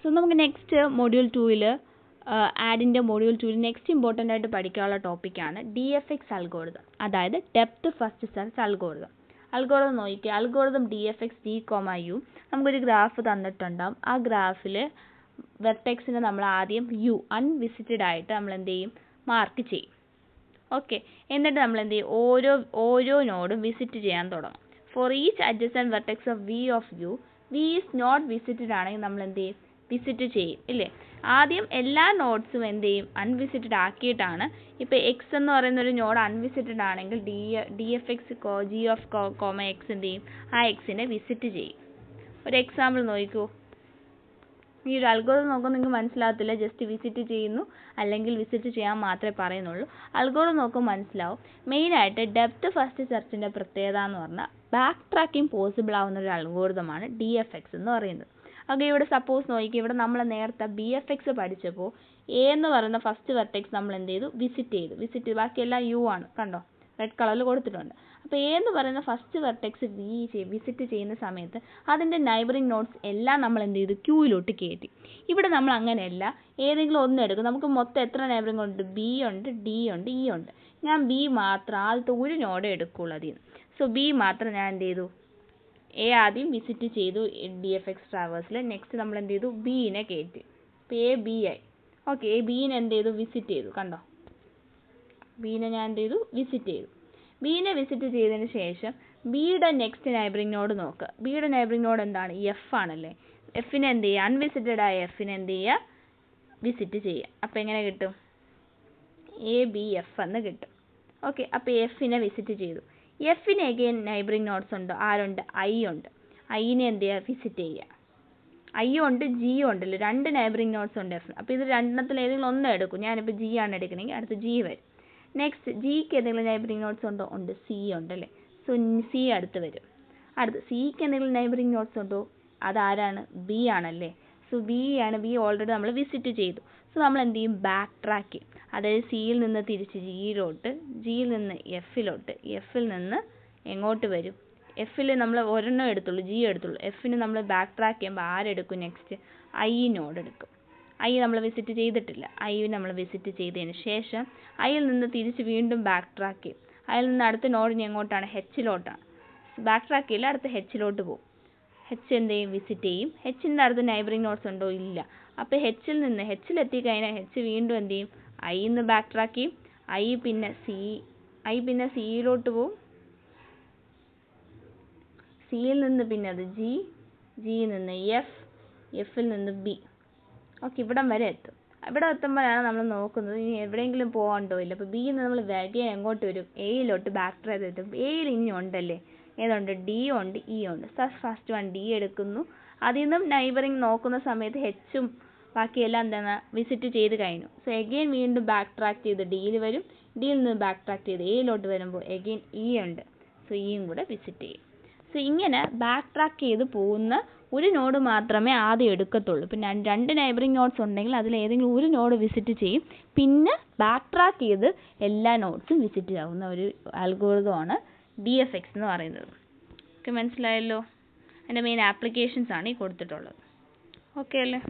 So നമുക്ക് next module 2-ൽ ആഡിൻ്റെ മൊഡ്യൂൾ 2-ൽ നെക്സ്റ്റ് ഇമ്പോർട്ടൻ്റ് ആയിട്ട് പഠിക്കാനുള്ള ടോപ്പിക്കാണ് DFX അൽഗോരിതം, അതായത് depth first search algorithm. Algorithm നോക്കിക്കുക, അൽഗോരിതം DFX D, U നമുക്കൊരു ഗ്രാഫ് തന്നിട്ടുണ്ടാകും. ആ ഗ്രാഫിൽ വെർട്ടെക്സിന് നമ്മൾ ആദ്യം U അൺവിസിറ്റഡ് ആയിട്ട് നമ്മൾ എന്ത് ചെയ്യും, മാർക്ക് ചെയ്യും. ഓക്കെ, എന്നിട്ട് നമ്മൾ എന്ത് ചെയ്യും, ഓരോ നോഡും വിസിറ്റ് ചെയ്യാൻ തുടങ്ങും. For each adjacent vertex of V is not visited ആണെങ്കിൽ നമ്മൾ എന്ത് ചെയ്യും, വിസിറ്റ് ചെയ്യും ഇല്ലേ. ആദ്യം എല്ലാ നോഡ്സും എന്ത് ചെയ്യും, അൺവിസിറ്റഡ് ആക്കിയിട്ടാണ്. ഇപ്പോൾ എക്സ് എന്ന് പറയുന്ന ഒരു നോഡ് അൺവിസിറ്റഡ് ആണെങ്കിൽ DFX G of X എന്ത് ചെയ്യും, ആ എക്സിനെ വിസിറ്റ് ചെയ്യും. ഒരു എക്സാമ്പിൾ നോക്കൂ. ഈ ഒരു അൽഗോരിതം നോക്കുമ്പോൾ നിങ്ങൾക്ക് മനസ്സിലാകത്തില്ല, ജസ്റ്റ് വിസിറ്റ് ചെയ്യുന്നു അല്ലെങ്കിൽ വിസിറ്റ് ചെയ്യാൻ മാത്രമേ പറയുന്നുള്ളൂ. അൽഗോരിതം നോക്കുമ്പോൾ മനസ്സിലാവും. മെയിനായിട്ട് ഡെപ്ത് ഫസ്റ്റ് സെർച്ചിൻ്റെ പ്രത്യേകത എന്ന് പറഞ്ഞാൽ ബാക്ക് ട്രാക്കിംഗ് പോസിബിൾ ആവുന്ന ഒരു അൽഗോരിതമാണ് DFX എന്ന് പറയുന്നത്. ഓക്കെ, ഇവിടെ സപ്പോസ് നോക്കി, ഇവിടെ നമ്മൾ നേരത്തെ BFX പഠിച്ചപ്പോൾ A എന്ന് പറയുന്ന ഫസ്റ്റ് വെർട്ടെക്സ് നമ്മൾ എന്ത് ചെയ്തു, വിസിറ്റ് ബാക്കിയെല്ലാം U ആണ്, കണ്ടോ, റെഡ് കളറിൽ കൊടുത്തിട്ടുണ്ട്. അപ്പോൾ A എന്ന് പറയുന്ന ഫസ്റ്റ് വെർട്ടെക്സ് വിസിറ്റ് ചെയ്യുന്ന സമയത്ത് അതിൻ്റെ നൈബറിംഗ് നോഡ്സ് എല്ലാം നമ്മൾ എന്ത് ചെയ്തു, ക്യൂയിലോട്ട് കയറ്റി. ഇവിടെ നമ്മൾ അങ്ങനെയല്ല, ഏതെങ്കിലും ഒന്ന് എടുക്കും. നമുക്ക് മൊത്തം എത്ര നൈബറിംഗ് ഉണ്ട്, B ഉണ്ട്, D ഉണ്ട്, E ഉണ്ട്. ഞാൻ B മാത്രം, ആദ്യത്തെ ഒരു നോഡേ എടുക്കുള്ളൂ അതിൽ നിന്ന്. സോ B മാത്രം ഞാൻ എന്ത് ചെയ്തു, A ആദ്യം വിസിറ്റ് ചെയ്തു DFX ട്രാവേഴ്സിൽ. നെക്സ്റ്റ് നമ്മൾ എന്ത് ചെയ്തു, Bനെ കയറ്റി. അപ്പോൾ A B ആയി. ഓക്കെ, Bനെ എന്ത് ചെയ്തു, വിസിറ്റ് ചെയ്തു, കണ്ടോ, Bനെ ഞാൻ എന്ത് ചെയ്തു, വിസിറ്റ് ചെയ്തു. Bനെ വിസിറ്റ് ചെയ്തതിന് ശേഷം Bയുടെ നെക്സ്റ്റ് നൈബറിംഗ് നോഡ് നോക്കുക. Bയുടെ നൈബറിംഗ് നോഡ് എന്താണ്, F ആണല്ലേ. Fനെ എന്ത് ചെയ്യുക, അൺവിസിറ്റഡ് ആയ Fനെ എന്ത് ചെയ്യുക, വിസിറ്റ് ചെയ്യുക. അപ്പോൾ എങ്ങനെ കിട്ടും, ABF എന്ന് കിട്ടും. ഓക്കെ, അപ്പോൾ Fനെ വിസിറ്റ് ചെയ്തു. Fന് അഗെയിൻ നൈബറിംഗ് നോഡ്സ് ഉണ്ട്, ആരുണ്ട്, I ഉണ്ട്. Iനെ എന്ത് ചെയ്യുക, വിസിറ്റ് ചെയ്യുക. I ഉണ്ട്, G ഉണ്ടല്ലോ, രണ്ട് നൈബറിംഗ് നോഡ്സ് ഉണ്ട് F. അപ്പോൾ ഇത് രണ്ടെണ്ണത്തിൽ ഏതെങ്കിലും ഒന്ന് എടുക്കും. ഞാനിപ്പോൾ G ആണ് എടുക്കണമെങ്കിൽ അടുത്ത് G വരും. നെക്സ്റ്റ് Gക്ക് എന്തെങ്കിലും നൈബറിംഗ് നോഡ്സ് ഉണ്ടോ, ഉണ്ട്, C ഉണ്ടല്ലേ. സോ C അടുത്ത് വരും. അടുത്ത് Cക്ക് എന്തെങ്കിലും നൈബറിംഗ് നോഡ്സ് ഉണ്ടോ, അതാരാണ്, B ആണല്ലേ. സോ B ഓൾറെഡി നമ്മൾ വിസിറ്റ് ചെയ്തു. സോ നമ്മൾ എന്ത് ചെയ്യും, ബാക്ക് ട്രാക്ക് ചെയ്യും. അതായത് Cയിൽ നിന്ന് തിരിച്ച് Gയിലോട്ട്, Gയിൽ നിന്ന് Fയിലോട്ട്, Fയിൽ നിന്ന് എങ്ങോട്ട് വരും, Fയിൽ നമ്മൾ ഒരെണ്ണം എടുത്തുള്ളൂ, G എടുത്തുള്ളൂ. Fന് നമ്മൾ ബാക്ക് ട്രാക്ക് ചെയ്യുമ്പോൾ ആരെടുക്കും, നെക്സ്റ്റ് I നോഡ് എടുക്കും. I നമ്മൾ വിസിറ്റ് ചെയ്തിട്ടില്ല, I നമ്മൾ വിസിറ്റ് ചെയ്തതിന് ശേഷം Iയിൽ നിന്ന് തിരിച്ച് വീണ്ടും ബാക്ക് ട്രാക്ക് ചെയ്യും. അതിൽ നിന്ന് അടുത്ത നോഡിന് എങ്ങോട്ടാണ്, Hലോട്ടാണ്. ബാക്ക് ട്രാക്ക് ചെയ്യില്ല, അടുത്ത Hലോട്ട് പോകും. H എന്ത് ചെയ്യും, വിസിറ്റ് ചെയ്യും. Hൻ്റെ അടുത്ത് നൈബറിംഗ് നോഡ്സ് ഉണ്ടോ, ഇല്ല. അപ്പോൾ Hലെത്തിക്കഴിഞ്ഞാൽ H വീണ്ടും എന്ത് ചെയ്യും, Iന്ന് ബാക്ക് ട്രാക്ക് ചെയ്യും. I പിന്നെ Cയിലോട്ട് പോകും. Cയിൽ നിന്ന് പിന്നെ അത് Gയിൽ നിന്ന് Fൽ നിന്ന് B. ഓക്കെ, ഇവിടം വരെ എത്തും. ഇവിടെ എത്തുമ്പോഴാണ് നമ്മൾ നോക്കുന്നത് ഇനി എവിടെയെങ്കിലും പോകണ്ടോ ഇല്ല. അപ്പോൾ Bയിൽ നിന്ന് നമ്മൾ വേഗം എങ്ങോട്ട് വരും, Aയിലോട്ട് ബാക്ക് ട്രാക്ക് ചെയ്തിട്ടും. Aയിൽ ഇനി ഉണ്ടല്ലേ, ഏതുണ്ട്, D ഉണ്ട്, E ഉണ്ട്. ഫസ്റ്റ് വൺ D എടുക്കുന്നു. അതിൽ നിന്നും നൈബറിംഗ് നോക്കുന്ന സമയത്ത് Hഉം ബാക്കിയെല്ലാം എന്താണ്, വിസിറ്റ് ചെയ്ത് കഴിഞ്ഞു. സോ എഗെയിൻ വീണ്ടും ബാക്ക് ട്രാക്ക് ചെയ്ത് Dയിൽ വരും. Dയിൽ നിന്ന് ബാക്ക് ട്രാക്ക് ചെയ്ത് Aയിലോട്ട് വരുമ്പോൾ എഗെയിൻ E ഉണ്ട്. സോ Eയും കൂടെ വിസിറ്റ് ചെയ്യും. സോ ഇങ്ങനെ ബാക്ക് ട്രാക്ക് ചെയ്ത് പോകുന്ന ഒരു നോഡ് മാത്രമേ ആദ്യം എടുക്കത്തുള്ളൂ. ഇപ്പം രണ്ട് നൈബറിംഗ് നോഡ്സ് ഉണ്ടെങ്കിൽ അതിൽ ഏതെങ്കിലും ഒരു നോഡ് വിസിറ്റ് ചെയ്യും. പിന്നെ ബാക്ക് ട്രാക്ക് ചെയ്ത് എല്ലാ നോഡ്സും വിസിറ്റ് ആവുന്ന ഒരു അൽഗോരിതമാണ് DFX എന്ന് പറയുന്നത്. ഓക്കെ, മനസ്സിലായല്ലോ. അതിൻ്റെ മെയിൻ ആപ്ലിക്കേഷൻസ് ആണ് ഈ കൊടുത്തിട്ടുള്ളത്. ഓക്കെ അല്ലേ.